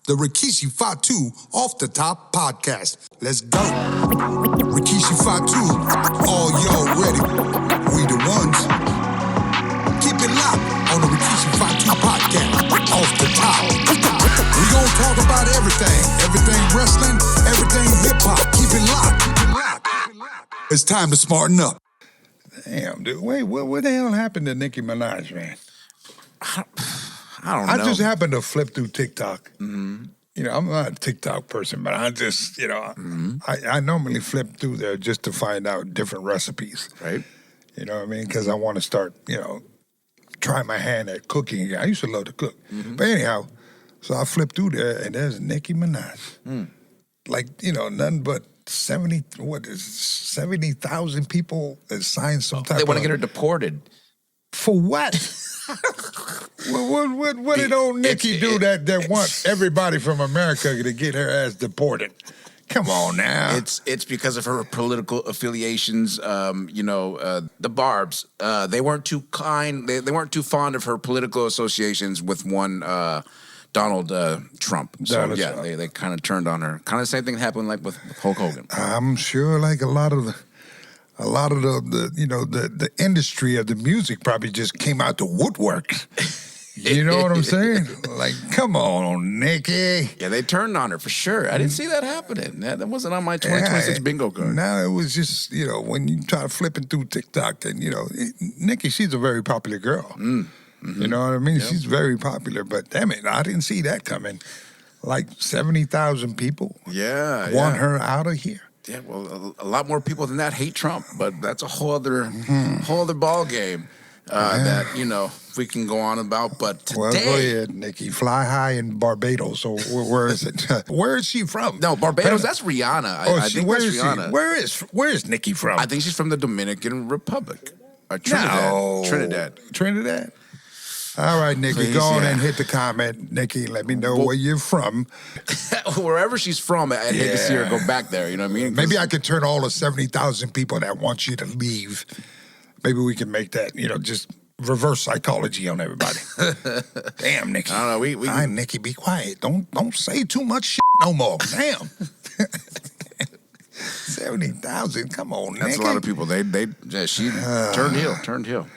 the Rikishi Fatu Off the Top podcast. Let's go. Rikishi Fatu, all y'all ready? We the ones. Keep it locked on the Rikishi Fatu podcast. Off the top. We gon' talk about everything wrestling, everything hip hop. Keep it locked. It's time to smarten up. Damn, dude. Wait, what the hell happened to Nicki Minaj, man? I don't know. I just happened to flip through TikTok. Mm-hmm. You know, I'm not a TikTok person, but I just, I normally flip through there just to find out different recipes. Right. You know what I mean? Because I want to start, try my hand at cooking again. I used to love to cook. Mm-hmm. But anyhow, so I flipped through there, and there's Nicki Minaj. Mm. Like, nothing but 70,000 people that signed some type of... They want to get her deported. For what? What did old Nicki do that wants everybody from America to get her ass deported? Come on now. It's because of her political affiliations. The Barbs, they weren't too kind. They weren't too fond of her political associations with one Donald Trump. So Trump. They kind of turned on her. Kind of the same thing happened like with Hulk Hogan. I'm sure like a lot of the industry of the music probably just came out the woodwork. You know what I'm saying? Like, come on, Nicki. Yeah, they turned on her for sure. I didn't see that happening. That wasn't on my 2026 bingo card. No, it was just, when you try flipping through TikTok and, Nicki, she's a very popular girl. Mm-hmm. You know what I mean? Yep. She's very popular, but damn it, I didn't see that coming. Like 70,000 people want her out of here. Yeah, well, a lot more people than that hate Trump, but that's a whole other ball game that we can go on about. But today, well, go ahead, Nicki. Fly high in Barbados. So where is it? Where is she from? No, Barbados. That's Rihanna. I think that's Rihanna. Where is Nicki from? I think she's from the Dominican Republic, Trinidad. Trinidad. All right, Nicki, go on and hit the comment. Nicki, let me know where you're from. Wherever she's from, I'd hate to see her go back there, you know what I mean? Maybe I could turn all the 70,000 people that want you to leave. Maybe we can make that, just reverse psychology on everybody. Damn, Nicki. I don't know. We all right, Nicki, be quiet. Don't say too much shit no more. Damn. 70,000, come on, Nicki. That's a lot of people. She turned heel.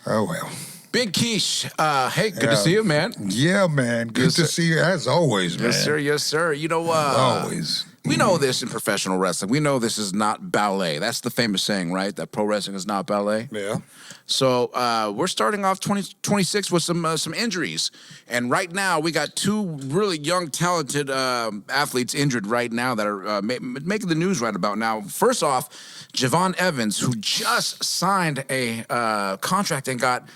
Oh, well. Big Kish, hey, good to see you, man. Yeah, man. Good to see you as always, man. Yes, sir. Always. We know this in professional wrestling. We know this is not ballet. That's the famous saying, right? That pro wrestling is not ballet. Yeah. So we're starting off 2026 with some injuries. And right now, we got two really young, talented athletes injured right now that are making the news right about now. First off, Jevon Evans, who just signed a contract and got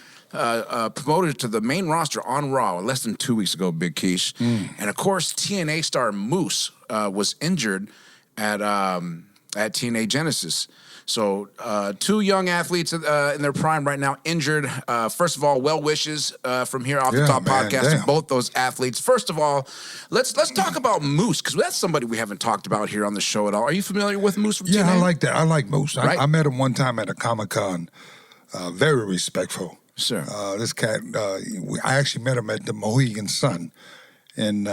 promoted to the main roster on Raw less than 2 weeks ago, Big Kish. And of course, TNA star Moose was injured at TNA Genesis. So two young athletes in their prime right now injured. First of all, well wishes from here off the top podcast to both those athletes. First of all, let's talk about Moose, because that's somebody we haven't talked about here on the show at all. Are you familiar with Moose from TNA? Yeah, I like that. I like Moose. Right? I met him one time at a Comic-Con. Very respectful. Sure. This cat, I actually met him at the Mohegan Sun in,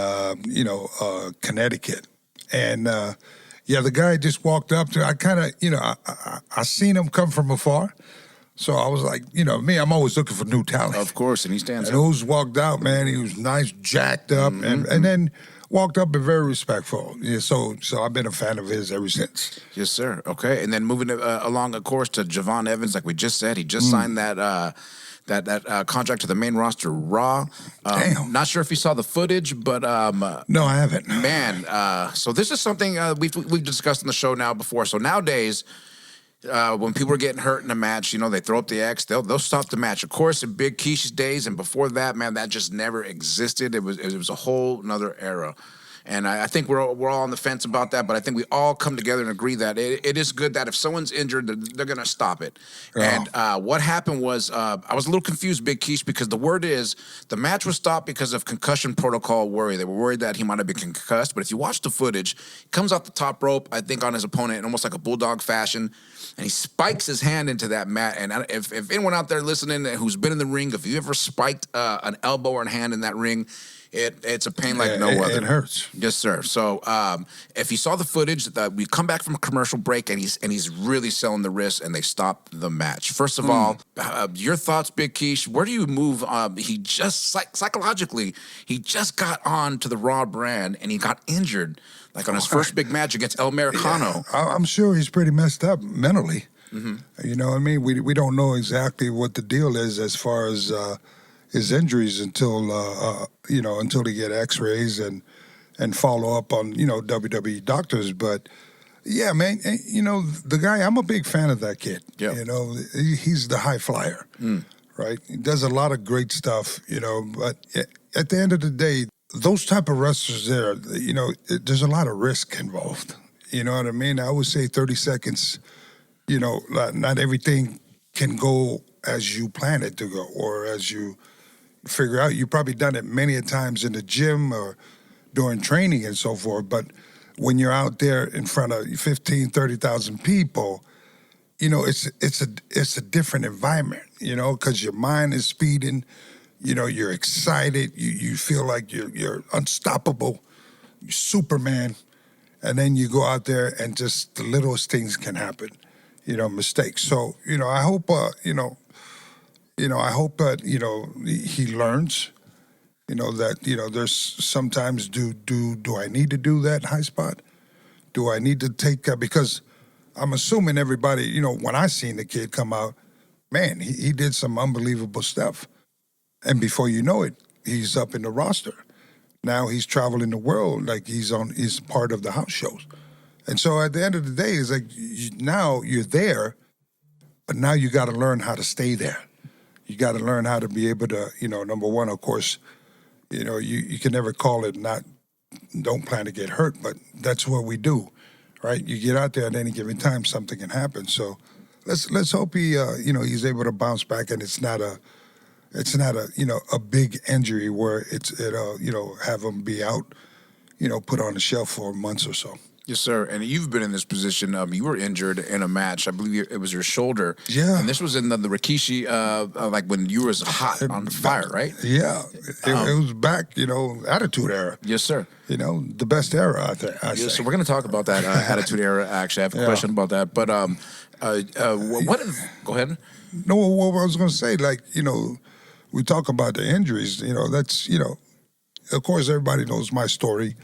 Connecticut. And, the guy just walked up to, I kind of, I seen him come from afar. So I was like, me, I'm always looking for new talent. Of course, and he stands up. And Who's walked out, man, he was nice, jacked up, and then walked up and very respectful. Yeah, so I've been a fan of his ever since. Yes, sir. Okay, and then moving along, of course, to Jevon Evans, like we just said, he just signed that contract to the main roster, Raw. Damn. Not sure if you saw the footage, but no, I haven't. Man, so this is something we've discussed on the show now before. So nowadays, when people are getting hurt in a match, they throw up the X, they'll stop the match. Of course, in Big Kish's days and before that, man, that just never existed. It was a whole another era. And I think we're all on the fence about that, but I think we all come together and agree that it is good that if someone's injured, they're going to stop it. Oh. And what happened was I was a little confused, Big Kish, because the word is the match was stopped because of concussion protocol worry. They were worried that he might have been concussed, but if you watch the footage, he comes off the top rope, I think, on his opponent in almost like a bulldog fashion, and he spikes his hand into that mat. And if anyone out there listening who's been in the ring, if you ever spiked an elbow or a hand in that ring, It's a pain like no other. It hurts. Yes, sir. So if you saw the footage, we come back from a commercial break and he's really selling the wrist, and they stop the match. First of all, your thoughts, Big Kish. Where do you move? He just psychologically, he just got on to the Raw brand and he got injured, like on his first big match against El Americano. Yeah, I'm sure he's pretty messed up mentally. You know what I mean? We don't know exactly what the deal is as far as his injuries until he get X-rays and follow up on WWE doctors. But yeah, man, the guy. I'm a big fan of that kid. Yeah. He's the high flyer, right? He does a lot of great stuff. But at the end of the day, those type of wrestlers there, there's a lot of risk involved. You know what I mean? I would say 30 seconds. Not everything can go as you plan it to go or as you figure out. You've probably done it many a times in the gym or during training and so forth, but when you're out there in front of 15, 30,000 people, it's a different environment, because your mind is speeding, you're excited, you feel like you're unstoppable, you're Superman, and then you go out there and just the littlest things can happen. Mistakes. So, I hope, I hope that, he learns, that there's sometimes do I need to do that high spot? Do I need to take, because I'm assuming everybody, when I seen the kid come out, man, he did some unbelievable stuff. And before you know it, he's up in the roster. Now he's traveling the world like he's part of the house shows. And so at the end of the day, it's like now you're there, but now you got to learn how to stay there. You got to learn how to be able to, number one, of course, you can never call it don't plan to get hurt, but that's what we do, right? You get out there at any given time, something can happen. So let's hope he's able to bounce back, and it's not a big injury where it'll have him be out, put on the shelf for months or so. Yes, sir. And you've been in this position. You were injured in a match. I believe it was your shoulder. Yeah. And this was in the Rikishi, like when you was hot on fire, right? Yeah. It was back, Attitude Era. Yes, sir. The best era, I think. Yeah, so we're going to talk about that Attitude Era. Actually, I have a question about that. But go ahead. No, what I was going to say, we talk about the injuries. That's, of course, everybody knows my story.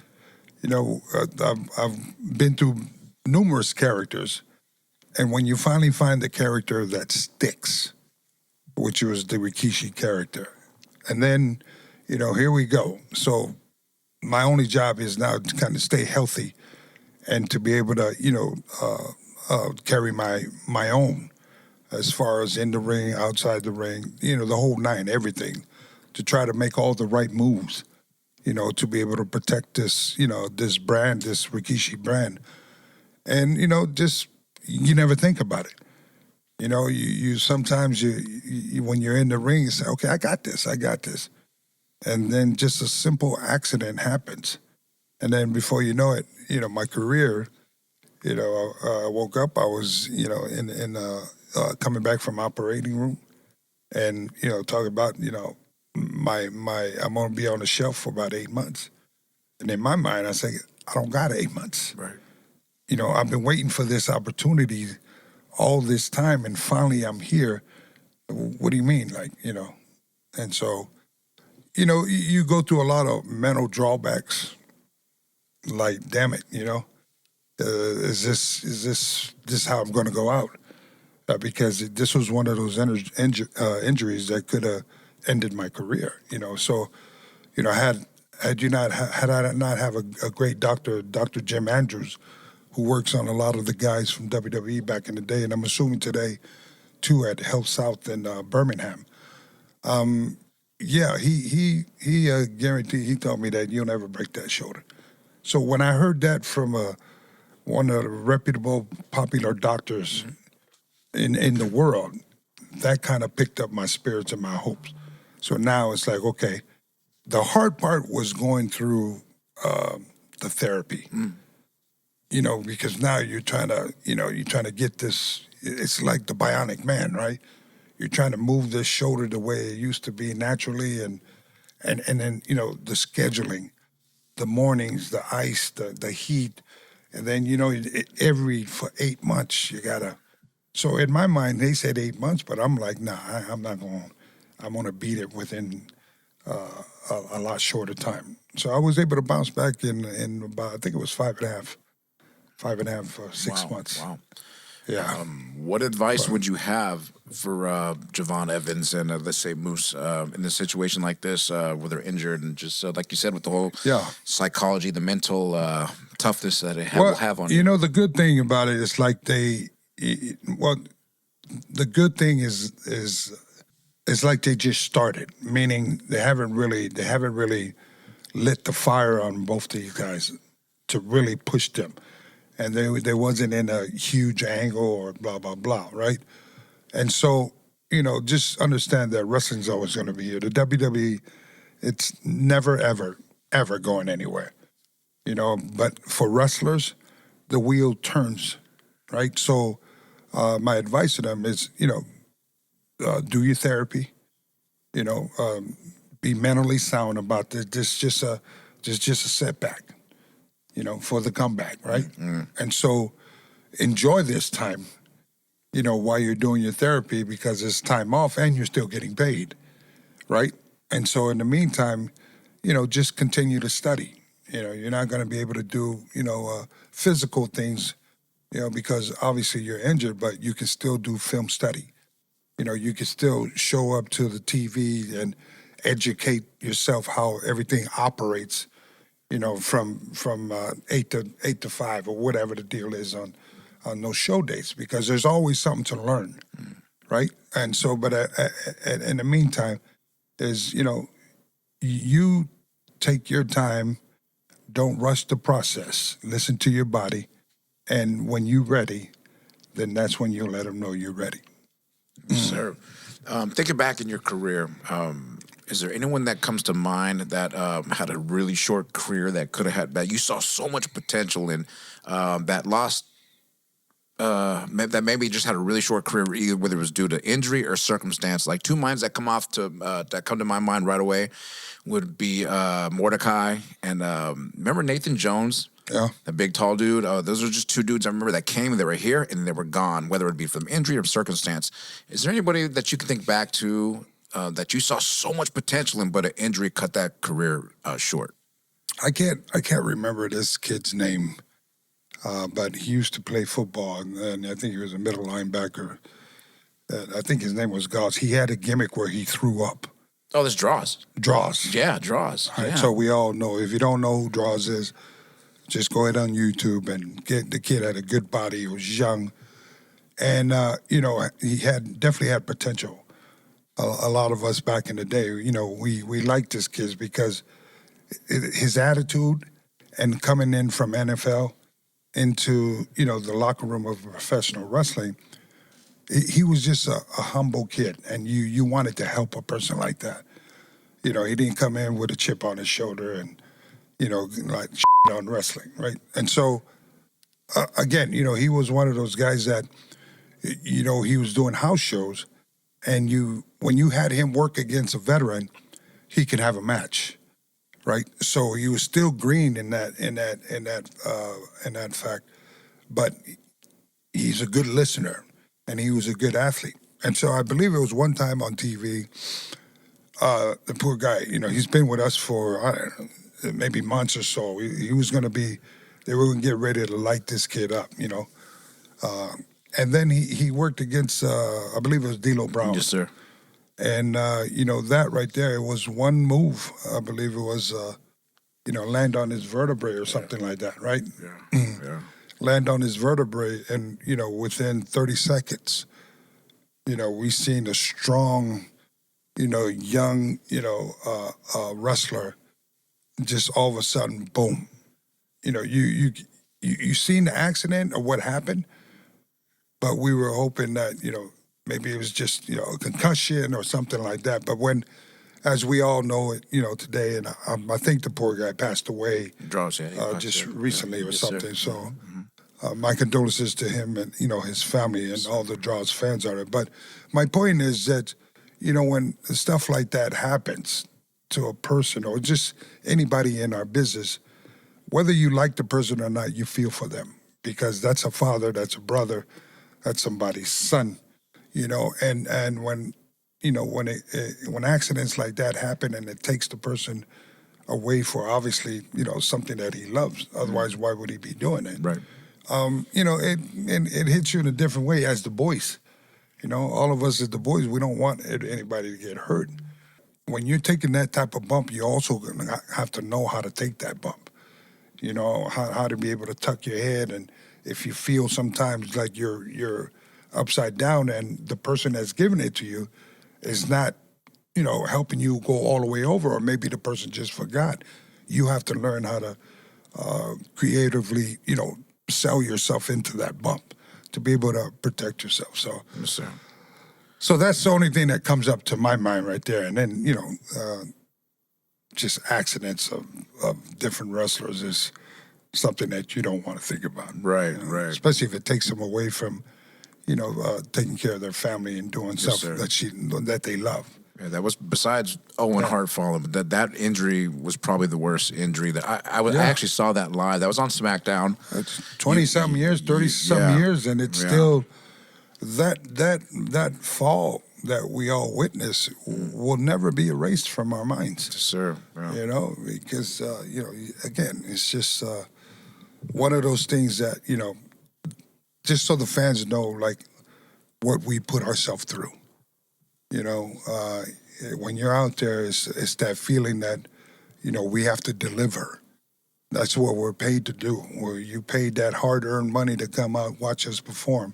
I've been through numerous characters, and when you finally find the character that sticks, which was the Rikishi character, and then, here we go. So my only job is now to kind of stay healthy and to be able to, carry my own as far as in the ring, outside the ring, the whole nine, everything, to try to make all the right moves. To be able to protect this, this brand, this Rikishi brand. And, just, you never think about it. You sometimes, when you're in the ring, you say, okay, I got this. And then just a simple accident happens. And then before you know it, my career, I woke up, I was, coming back from operating room and, talking about, I'm gonna be on the shelf for about 8 months. And in my mind, I say, I don't got 8 months. Right. I've been waiting for this opportunity all this time, and finally I'm here. What do you mean? And so, you go through a lot of mental drawbacks. Like, damn it, is this how I'm gonna go out? Because this was one of those injuries that could have ended my career, So, had I not have a great doctor, Dr. Jim Andrews, who works on a lot of the guys from WWE back in the day, and I'm assuming today, too, at Health South in Birmingham. He guaranteed. He told me that you'll never break that shoulder. So when I heard that from one of the reputable, popular doctors in the world, that kind of picked up my spirits and my hopes. So now it's like, okay, the hard part was going through the therapy, because now you're trying to get this, it's like the bionic man, right? You're trying to move this shoulder the way it used to be naturally. And and then the scheduling, the mornings, the ice, the heat, and then for 8 months you gotta. So in my mind, they said 8 months, but I'm like, nah, I'm not going. I'm gonna beat it within a lot shorter time. So I was able to bounce back in about, I think it was 5.5, 6 Wow, months. wow. Yeah. What advice would you have for Jevon Evans and let's say Moose in a situation like this where they're injured and just like you said with the whole psychology, the mental toughness that it will have on you? The good thing about it is like the good thing is it's like they just started, meaning they haven't really lit the fire on both these guys to really push them. And they wasn't in a huge angle or blah, blah, blah, right? And so, just understand that wrestling's always going to be here. The WWE, it's never, ever, ever going anywhere, But for wrestlers, the wheel turns, right? So my advice to them is, do your therapy, be mentally sound about this. This just a setback. For the comeback, right? Mm-hmm. And so enjoy this time, while you're doing your therapy because it's time off and you're still getting paid, right? And so in the meantime, just continue to study. You're not going to be able to do, physical things, because obviously you're injured, but you can still do film study. You can still show up to the TV and educate yourself how everything operates, from 8 to 5 or whatever the deal is on those show dates, because there's always something to learn, right? And so, but in the meantime, is you take your time, don't rush the process, listen to your body, and when you're ready, then that's when you'll let them know you're ready. Sir, thinking back in your career, is there anyone that comes to mind that had a really short career that could have had that you saw so much potential in that lost that maybe just had a really short career, either whether it was due to injury or circumstance? Like two minds that come to my mind right away would be Mordecai and remember Nathan Jones? Yeah. The big tall dude. Those are just two dudes I remember that came, they were here, and they were gone, whether it be from injury or circumstance. Is there anybody that you can think back to that you saw so much potential in, but an injury cut that career short? I can't remember this kid's name, but he used to play football, and I think he was a middle linebacker. I think his name was Goss. He had a gimmick where he threw up. Oh, there's Draws. Draws. Yeah, Draws. Right, yeah. so we all know. If you don't know who Draws is, just go ahead on YouTube and get the kid. Had a good body. He was young, and he definitely had potential. A lot of us back in the day, we liked this kid because his attitude and coming in from NFL into the locker room of professional wrestling, he was just a humble kid, and you wanted to help a person like that. He didn't come in with a chip on his shoulder and like on wrestling, right? And so again, he was one of those guys that he was doing house shows, and when you had him work against a veteran, he could have a match, right? So he was still green in that fact, but he's a good listener and he was a good athlete. And so I believe it was one time on TV, the poor guy, he's been with us for, I don't know, maybe months or so. He was going to be, they were going to get ready to light this kid up, and then he worked against, I believe it was D'Lo Brown. Yes, sir. And, that right there, it was one move. I believe it was, land on his vertebrae or something like that, right? Yeah, yeah. Land on his vertebrae, and, within 30 seconds, we seen a strong, young, wrestler just all of a sudden, boom. You seen the accident or what happened, but we were hoping that, maybe it was just, a concussion or something like that. But when, as we all know it, today, and I think the poor guy passed away just recently or something. Sir. So my condolences to him and, his family and all the Draws fans out there. But my point is that, when stuff like that happens, to a person or just anybody in our business, whether you like the person or not, you feel for them because that's a father, that's a brother, that's somebody's son, and when, when accidents like that happen and it takes the person away for obviously, something that he loves. Otherwise, why would he be doing it? Right. It hits you in a different way as the boys. All of us as the boys, we don't want anybody to get hurt. When you're taking that type of bump, you also gonna have to know how to take that bump. How to be able to tuck your head, and if you feel sometimes like you're upside down and the person that's giving it to you is not, helping you go all the way over, or maybe the person just forgot. You have to learn how to creatively, sell yourself into that bump to be able to protect yourself. So, Yes, sir. so that's the only thing that comes up to my mind right there. And then, just accidents of different wrestlers is something that you don't want to think about. Right, right. Especially if it takes them away from, taking care of their family and doing something that they love. Yeah, that was besides Owen Hart falling, but that injury was probably the worst injury that I actually saw that live. That was on SmackDown. It's 20-something years, 30-something years, and it's still that fall that we all witness will never be erased from our minds. Yes, sir. Yeah. Because again, it's just one of those things that just so the fans know, like what we put ourselves through. When you're out there, it's that feeling that, we have to deliver. That's what we're paid to do. You paid that hard-earned money to come out, watch us perform.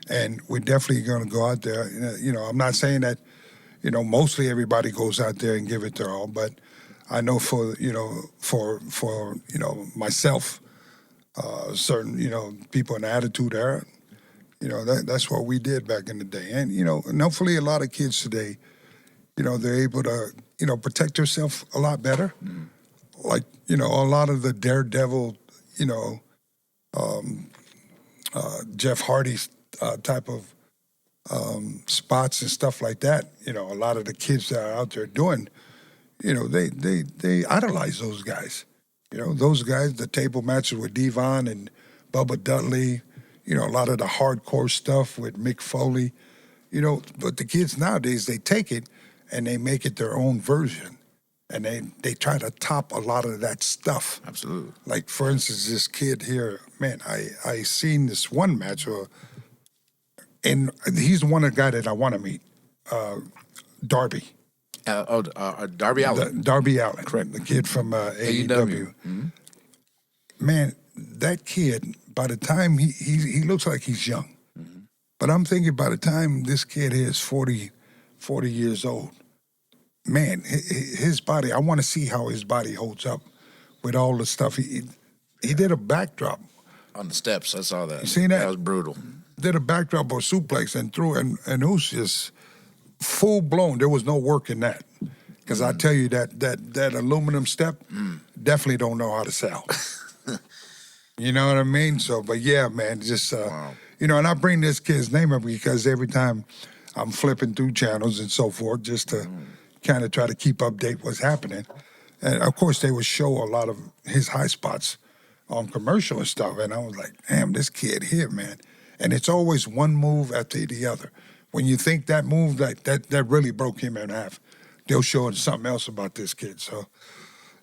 And we're definitely going to go out there. I'm not saying that, mostly everybody goes out there and give it their all, but I know for myself, certain, people in the Attitude Era, that's what we did back in the day. And hopefully a lot of kids today, they're able to, protect themselves a lot better. Mm. Like, a lot of the daredevil, Jeff Hardy's type of spots and stuff like that. A lot of the kids that are out there doing, they idolize those guys. Those guys, the table matches with Devon and Bubba Dudley, a lot of the hardcore stuff with Mick Foley, but the kids nowadays, they take it and they make it their own version. And they try to top a lot of that stuff. Absolutely. Like, for instance, this kid here, man, I seen this one match, and he's the one guy that I want to meet, Darby. Darby Allin. Darby Allin. Correct. The kid from AEW. Mm-hmm. Man, that kid, by the time he looks like he's young. Mm-hmm. But I'm thinking by the time this kid is 40 years old, man, his body, I want to see how his body holds up with all the stuff. He did a backdrop. On the steps, I saw that. You seen that? That was brutal. Did a backdrop or suplex and threw, and it was just full blown. There was no work in that. Because I tell you that aluminum step, definitely don't know how to sell. You know what I mean? So, but yeah, man, just, wow. And I bring this kid's name up because every time I'm flipping through channels and so forth, just to kind of try to keep update what's happening. And of course, they would show a lot of his high spots on commercial and stuff. And I was like, damn, this kid here, man. And it's always one move after the other. When you think that move, that really broke him in half, they'll show something else about this kid. So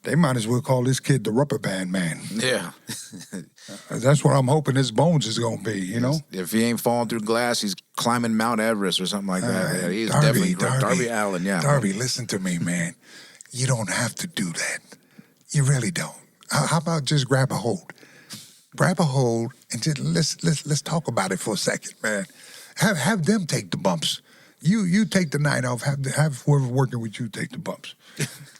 they might as well call this kid the rubber band man. Yeah. That's what I'm hoping his bones is going to be, If he ain't falling through glass, he's climbing Mount Everest or something like that. Yeah, he's definitely Darby Allin, yeah. Darby, listen to me, man. You don't have to do that. You really don't. How about just grab a hold? Grab a hold and just let's talk about it for a second, man. Have them take the bumps. You take the night off. Have whoever working with you take the bumps.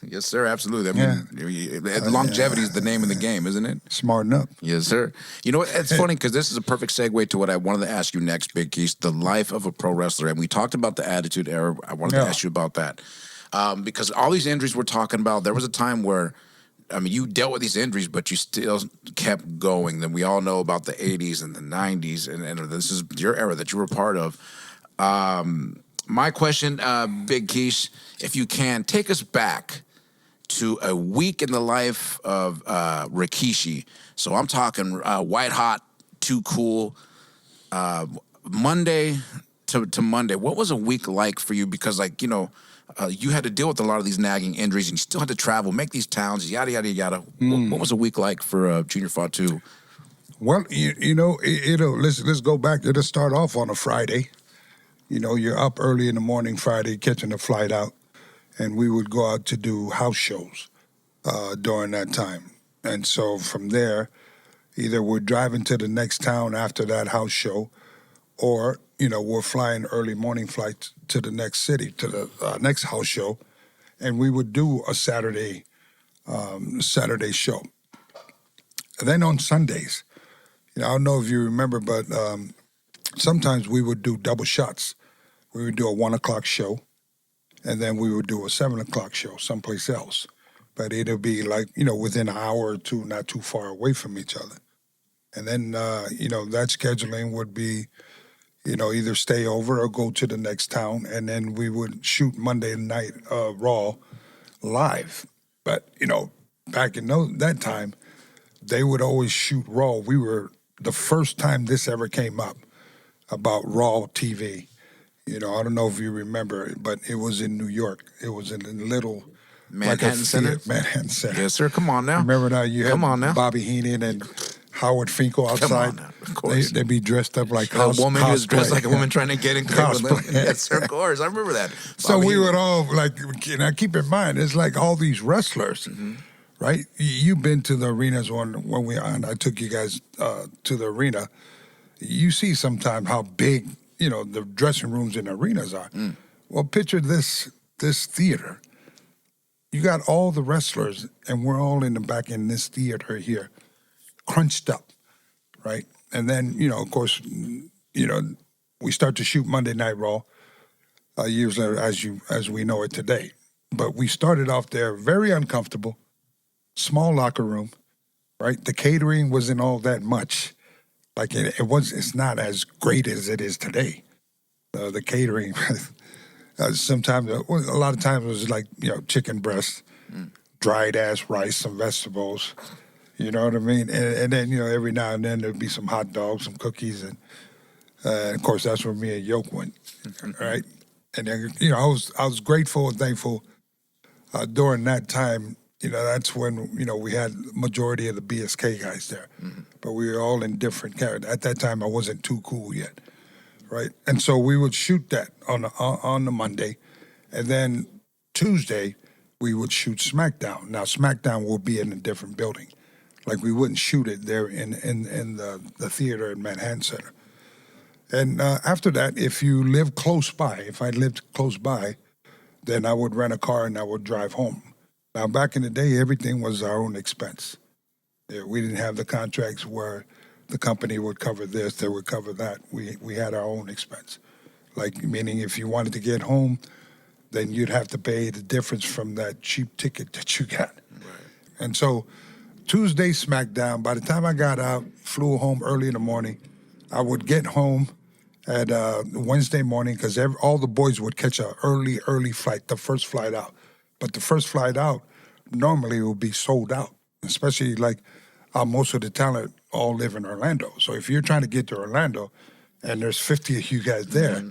Yes, sir. Absolutely. I mean, longevity is the name of the game, isn't it? Smarten up. Yes, sir. You know what? It's funny because this is a perfect segue to what I wanted to ask you next, Big Keith, the life of a pro wrestler. And we talked about the Attitude Era. I wanted to ask you about that. Because all these injuries we're talking about, there was a time where, I mean, you dealt with these injuries, but you still kept going. Then we all know about the 80s and the 90s, and this is your era that you were part of. My question, Big Keish, if you can, take us back to a week in the life of Rikishi. So I'm talking white hot, too cool. Monday to Monday. What was a week like for you? Because you had to deal with a lot of these nagging injuries, and you still had to travel, make these towns, yada yada yada. What was a week like for Junior Fatu? Well, let's go back. It'll start off on a Friday. You're up early in the morning Friday, catching a flight out, and we would go out to do house shows during that time. And so from there, either we're driving to the next town after that house show, or we're flying early morning flights to the next city, to the next house show, and we would do a Saturday show. And then on Sundays, I don't know if you remember, but sometimes we would do double shots. We would do a 1 o'clock show, and then we would do a 7 o'clock show someplace else. But it'll be within an hour or two, not too far away from each other. And then, that scheduling would be, either stay over or go to the next town, and then we would shoot Monday night Raw live. But, back in that time, they would always shoot Raw. We were the first time this ever came up about Raw TV. I don't know if you remember, but it was in New York. It was in a little Manhattan Center. Manhattan Center. Yes, sir. Come on now. Remember now? You had now. Bobby Heenan and Howard Finkel outside. Come on now. Of course. They'd be dressed up like a woman cosplay. who was dressed like a woman trying to get in cosplay. Yes, sir, of course. I remember that. So we would all now keep in mind, it's like all these wrestlers, right? You've been to the arenas when I took you guys to the arena. You see sometimes how big, the dressing rooms in arenas are. Well, picture this theater. You got all the wrestlers, and we're all in the back in this theater here, crunched up, right? And then, of course, we start to shoot Monday Night Raw years later, as we know it today. But we started off there very uncomfortable, small locker room, right? The catering wasn't all that much. It's not as great as it is today. The catering, sometimes, a lot of times it was like, chicken breast, dried ass rice, some vegetables, you know what I mean? And then, every now and then there'd be some hot dogs, some cookies, and of course that's where me and Yoke went, right? And then, I was grateful and thankful during that time. That's when, we had majority of the BSK guys there. But we were all in different characters. At that time, I wasn't too cool yet, right? And so we would shoot that on the Monday. And then Tuesday, we would shoot SmackDown. Now, SmackDown will be in a different building. We wouldn't shoot it there in the theater in Manhattan Center. And after that, if you live close by, if I lived close by, then I would rent a car and I would drive home. Now, back in the day, everything was our own expense. We didn't have the contracts where the company would cover this, they would cover that. We had our own expense. Meaning if you wanted to get home, then you'd have to pay the difference from that cheap ticket that you got. Right. And so Tuesday SmackDown, by the time I got out, flew home early in the morning, I would get home at Wednesday morning because all the boys would catch an early flight, the first flight out. But the first flight out normally will be sold out, especially most of the talent all live in Orlando. So if you're trying to get to Orlando and there's 50 of you guys there,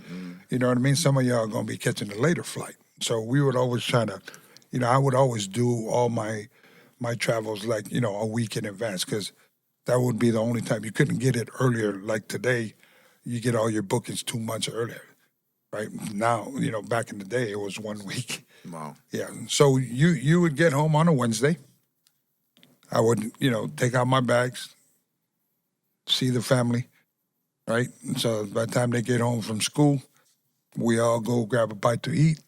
you know what I mean? Some of y'all are going to be catching a later flight. So we would always try to, I would always do all my travels a week in advance because that would be the only time. You couldn't get it earlier. Like today, you get all your bookings 2 months earlier. Right now, back in the day, it was 1 week. Wow. Yeah. So you would get home on a Wednesday. I would, take out my bags, see the family, right? And so by the time they get home from school, we all go grab a bite to eat.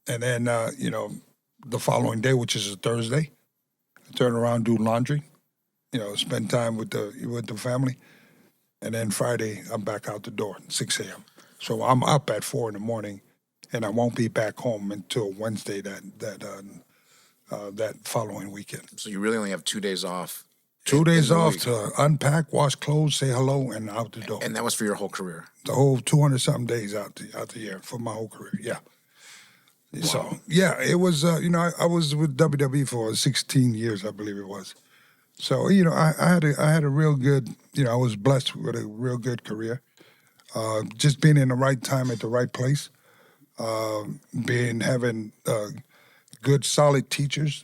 And then, the following day, which is a Thursday, I turn around, do laundry, spend time with the family. And then Friday, I'm back out the door at 6 a.m. So I'm up at 4 in the morning, and I won't be back home until Wednesday that following weekend. So you really only have 2 days off. 2 days off to unpack, wash clothes, say hello, and out the door. And that was for your whole career? The whole 200-something days out the year for my whole career, yeah. So yeah, it was. I was with WWE for 16 years, I believe it was. So I had a real good. I was blessed with a real good career. Just being in the right time at the right place, having good, solid teachers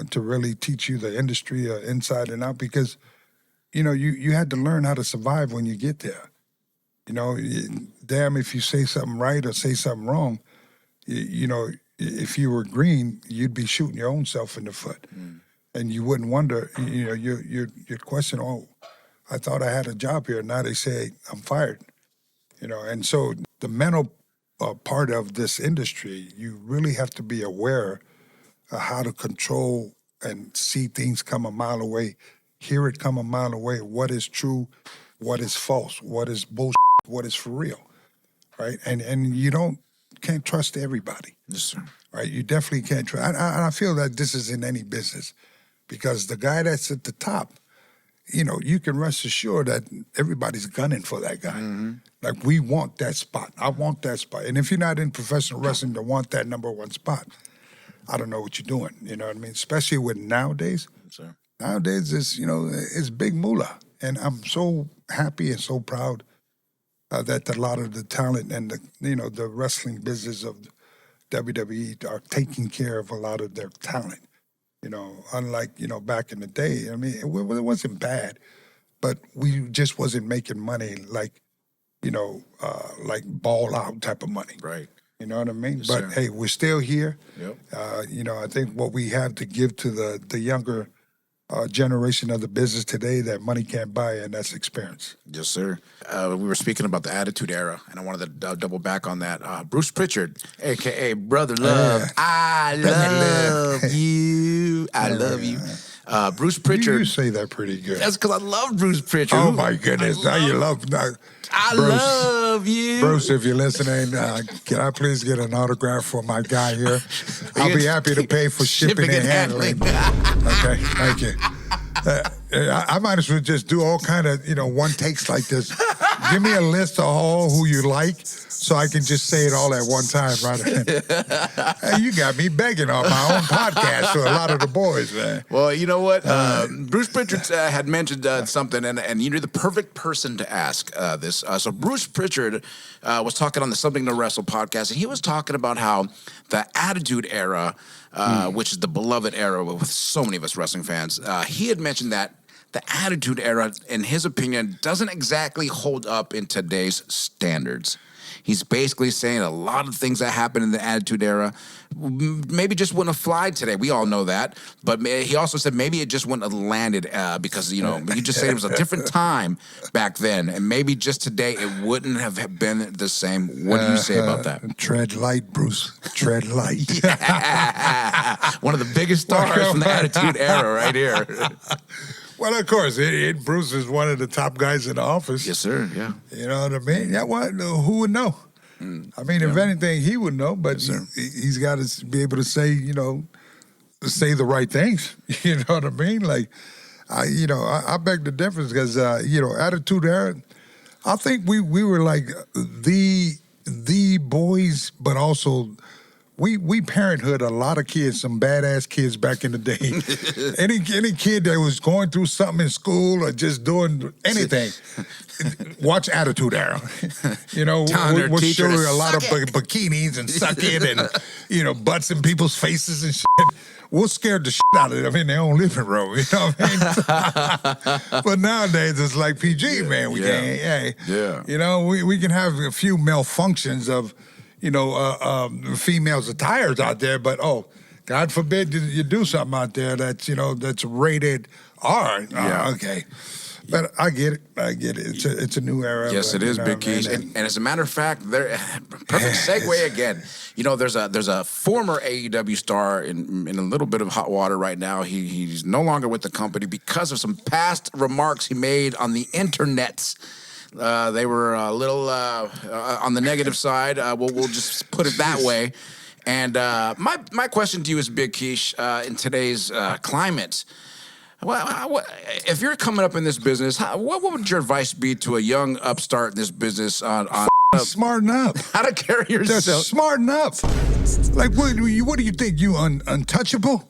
to really teach you the industry inside and out. Because you had to learn how to survive when you get there. Damn if you say something right or say something wrong. If you were green, you'd be shooting your own self in the foot, and you wouldn't wonder. You'd question, oh, I thought I had a job here. Now they say I'm fired. And so the mental part of this industry, you really have to be aware of how to control and see things come a mile away, hear it come a mile away. What is true? What is false? What is bullshit? What is for real? Right? And you can't trust everybody. Yes, sir. Right? You definitely can't trust. And I feel that this is in any business, because the guy that's at the top, you can rest assured that everybody's gunning for that guy. Mm-hmm. Like, we want that spot. I want that spot. And if you're not in professional wrestling to want that number one spot, I don't know what you're doing. You know what I mean? Especially with nowadays. Yes, sir. Nowadays, it's big moolah. And I'm so happy and so proud that a lot of the talent and the wrestling business of WWE are taking care of a lot of their talent. Unlike back in the day. I mean, it wasn't bad, but we just wasn't making money like ball out type of money. Right. You know what I mean? Yes, but sir. hey, we're still here. Yep. I think what we have to give to the younger generation of the business today that money can't buy, and that's experience. Yes, sir. We were speaking about the Attitude Era, and I wanted to double back on that. Bruce Pritchard, a.k.a. Brother Love. I love you. I love you. Bruce Pritchard. You say that pretty good. That's because I love Bruce Pritchard. Oh, my goodness. Now you love... I Bruce, love you. Bruce, if you're listening, can I please get an autograph for my guy here? I'll be happy to pay for shipping and handling. Okay, thank you. I might as well just do all kind of, one takes like this. Give me a list of all who you like so I can just say it all at one time, right? Hey, you got me begging on my own podcast to a lot of the boys, man. Well, you know what? Bruce Pritchard had mentioned something, and you're the perfect person to ask this. So Bruce Pritchard was talking on the Something to Wrestle podcast, and he was talking about how the Attitude Era, which is the beloved era with so many of us wrestling fans, he had mentioned that the Attitude Era, in his opinion, doesn't exactly hold up in today's standards. He's basically saying a lot of things that happened in the Attitude Era maybe just wouldn't have flied today. We all know that. But he also said maybe it just wouldn't have landed because, you just said it was a different time back then. And maybe just today it wouldn't have been the same. What do you say about that? Tread light, Bruce. Tread light. One of the biggest stars from the Attitude Era right here. Well, of course, Bruce is one of the top guys in the office. Yes, sir, yeah. You know what I mean? Yeah, who would know? I mean, if anything, he would know, but yes, he's got to be able to say, say the right things. You know what I mean? Like, I beg the difference because, Attitude Era, I think we were like the boys, but also... We parenthood a lot of kids, some badass kids back in the day. Any kid that was going through something in school or just doing anything, watch Attitude Era. We'll show you a lot of bikinis and suck it and, butts in people's faces and shit. We'll scare the shit out of them in their own living room, you know what I mean? But nowadays, it's like PG, man. We can't, we can have a few malfunctions of, females' attires out there, but God forbid you do something out there that's, that's rated R. Okay. But I get it. It's a new era. Yes, it is, Big Kish. And as a matter of fact, perfect segue again. There's a former AEW star in a little bit of hot water right now. He's no longer with the company because of some past remarks he made on the internets. They were a little on the negative side. We'll just put it that way. And my question to you is, Big Kish, in today's climate, well, if you're coming up in this business, what would your advice be to a young upstart in this business on smarten up. How to carry yourself. Just smarten up. Like, what do you think? You untouchable?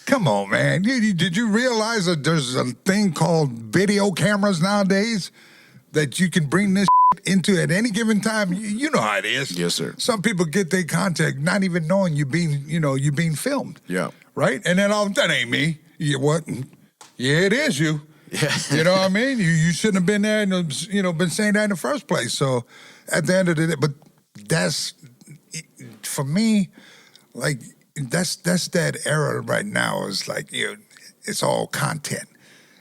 Come on, man. Did you realize that there's a thing called video cameras nowadays that you can bring this into at any given time? You know how it is. Yes, sir. Some people get their contact not even knowing you're being filmed. Yeah. Right? And then that ain't me. What? Yeah, it is you. Yeah. You know what I mean? You shouldn't have been there and been saying that in the first place. So at the end of the day, but that's for me, like that's that era right now. Is like it's all content.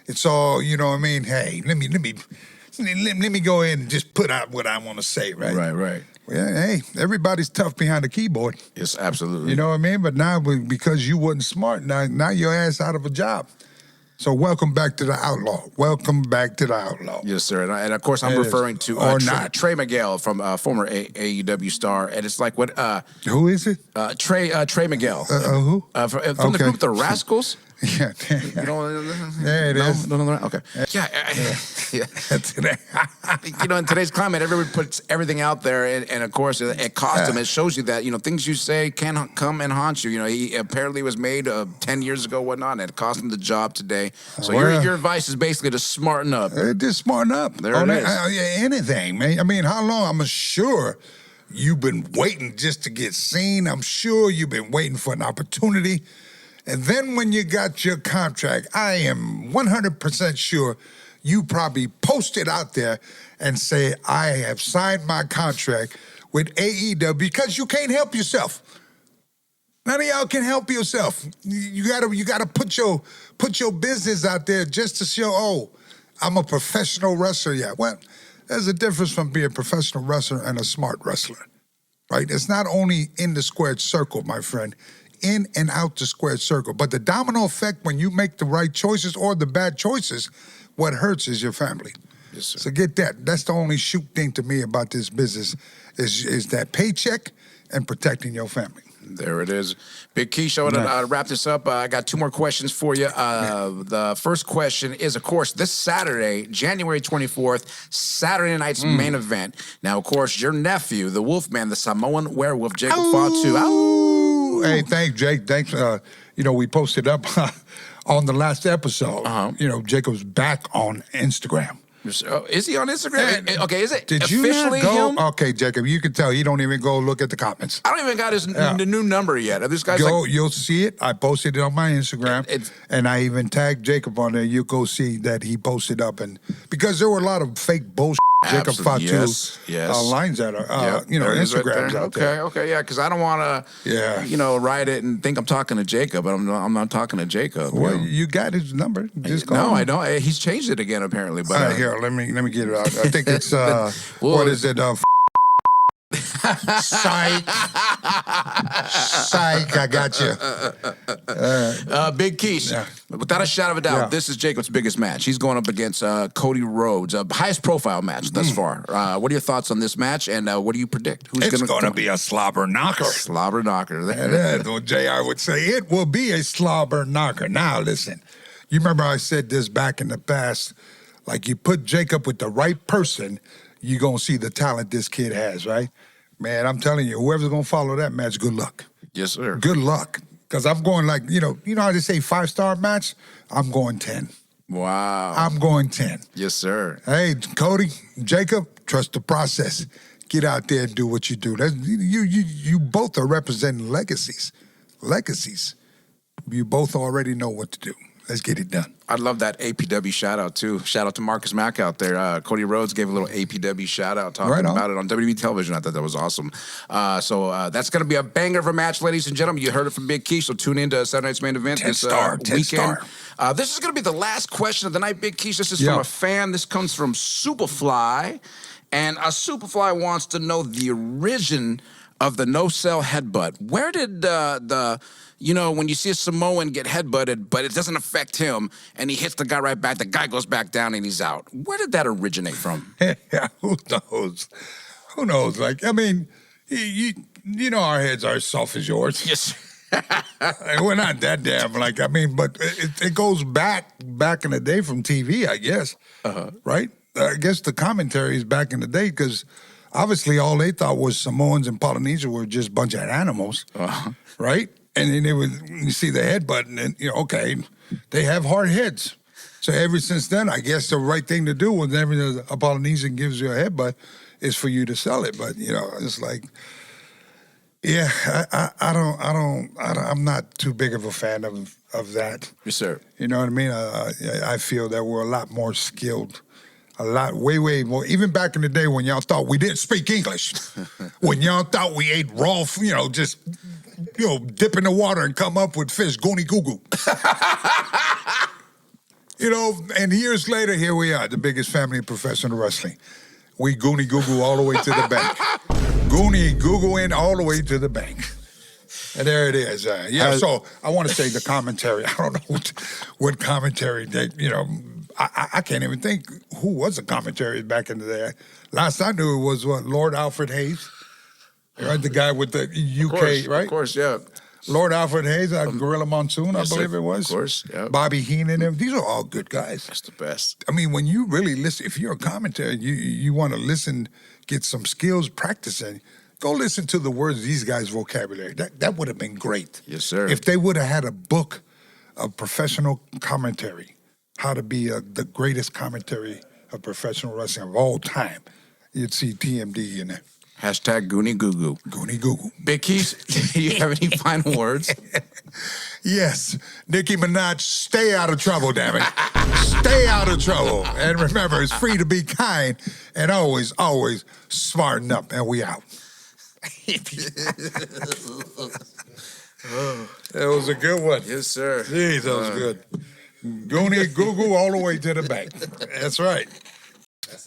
It's all what I mean. Hey, let me go ahead and just put out what I want to say. Right. Right. Yeah, hey, everybody's tough behind the keyboard. Yes, absolutely. You know what I mean? But now, because you wasn't smart, now your ass out of a job. So welcome back to the outlaw. Welcome back to the outlaw. Yes, sir. And of course, I'm referring to Trey Miguel from former AEW star. And it's like what? Who is it? Trey Miguel. Who? From the group The Rascals. Yeah. There it is. Okay. Yeah. In today's climate, everybody puts everything out there, and of course, it costs them. It shows you that things you say can come and haunt you. He apparently was made 10 years ago, whatnot, and it cost him the job today. So your advice is basically to smarten up. Just smarten up. There it is. Anything, man. I mean, how long? I'm sure you've been waiting just to get seen. I'm sure you've been waiting for an opportunity. And then when you got your contract, I am 100% sure you probably posted out there and say, I have signed my contract with AEW because you can't help yourself. None of y'all can help yourself. You gotta put your business out there just to show, I'm a professional wrestler. Yeah, well, there's a difference from being a professional wrestler and a smart wrestler, right? It's not only in the squared circle, my friend, in and out the squared circle. But the domino effect when you make the right choices or the bad choices, what hurts is your family. Yes, sir. So get that. That's the only shoot thing to me about this business is that paycheck and protecting your family. There it is. Big Kish, I want to wrap this up. I got two more questions for you. The first question is, of course, this Saturday, January 24th, Saturday night's main event. Now, of course, your nephew, the Wolfman, the Samoan werewolf, Jacob Fatu. Ow! Hey, thanks, Jake. Thanks. We posted up on the last episode. Jacob's back on Instagram. Is he on Instagram? Okay, is it Did officially you not go? him? Okay, Jacob, you can tell he don't even go look at the comments. I don't even got the new number yet. This guy's you'll see it. I posted it on my Instagram, and I even tagged Jacob on there. You go see that he posted up, and because there were a lot of fake bullshit Jacob Fatu lines that are, Instagrams out there. Okay, yeah, because I don't want to, write it and think I'm talking to Jacob, but I'm not talking to Jacob. Well, you got his number. Just call him. No, I don't. He's changed it again, apparently. But all right, here, let me get it out. I think it's what is it? Psych. Psych, I got you. Big Kish, without a shadow of a doubt, this is Jacob's biggest match. He's going up against Cody Rhodes, highest profile match thus far. What are your thoughts on this match, and what do you predict? It's going to be a slobber knocker. Slobber knocker. That's what JR would say. It will be a slobber knocker. Now, listen, you remember I said this back in the past, like you put Jacob with the right person, you're going to see the talent this kid has, right? Man, I'm telling you, whoever's going to follow that match, good luck. Yes, sir. Good luck. Because I'm going like, you know how they say 5-star match? I'm going 10. Wow. I'm going 10. Yes, sir. Hey, Cody, Jacob, trust the process. Get out there and do what you do. You both are representing legacies. Legacies. You both already know what to do. Let's get it done. I love that APW shout out too. Shout out to Marcus Mack out there. Cody Rhodes gave a little APW shout out talking about it on WWE television. I thought that was awesome. So that's going to be a banger of a match, ladies and gentlemen. You heard it from Big Kish, so tune into Saturday night's main event this weekend. This is going to be the last question of the night, Big Kish. This is from a fan. This comes from Superfly. And Superfly wants to know the origin of the no-sell headbutt. Where did when you see a Samoan get headbutted, but it doesn't affect him, and he hits the guy right back, the guy goes back down and he's out. Where did that originate from? Yeah, who knows? Who knows? Like, I mean, you know our heads are as soft as yours. Yes. We're not that damn, but it goes back in the day from TV, I guess. Right? I guess the commentary is back in the day because obviously all they thought was Samoans and Polynesians were just a bunch of animals, right? And then you see the headbutt, and okay, they have hard heads. So ever since then, I guess the right thing to do whenever a Polynesian gives you a headbutt is for you to sell it. But it's like, yeah, I'm not too big of a fan of that. Yes, sir. You know what I mean? I feel that we're a lot more skilled. Way more. Even back in the day when y'all thought we didn't speak English, when y'all thought we ate raw, just dip in the water and come up with fish, goony goo goo. And years later, here we are, the biggest family in professional wrestling. We goony goo goo all the way to the bank. Goony goo goo in all the way to the bank. And there it is. So I want to say the commentary. I don't know what commentary that, I can't even think who was the commentary back in the day. Last I knew it was Lord Alfred Hayes, right? The guy with the UK, right? Of course, yeah. Lord Alfred Hayes, Gorilla Monsoon, I believe it was. Of course, yeah. Bobby Heenan, these are all good guys. That's the best. I mean, when you really listen, if you're a commentator, you want to listen, get some skills practicing, go listen to the words of these guys' vocabulary. That would have been great. Yes, sir. If they would have had a book of professional commentary, how to be the greatest commentary of professional wrestling of all time, you'd see TMD in there. Hashtag Goonie Goo Goo. Goonie Goo Goo. Big Keys, do you have any final words? Yes. Nicki Minaj, stay out of trouble, damn it. Stay out of trouble. And remember, it's free to be kind and always, always smarten up. And we out. That was a good one. Yes, sir. Jeez, that was good. Goonie Goo Goo all the way to the bank. That's right.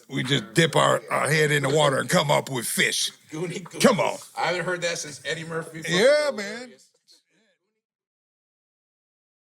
We just dip our head in the water and come up with fish. Come on. I haven't heard that since Eddie Murphy. Yeah, man.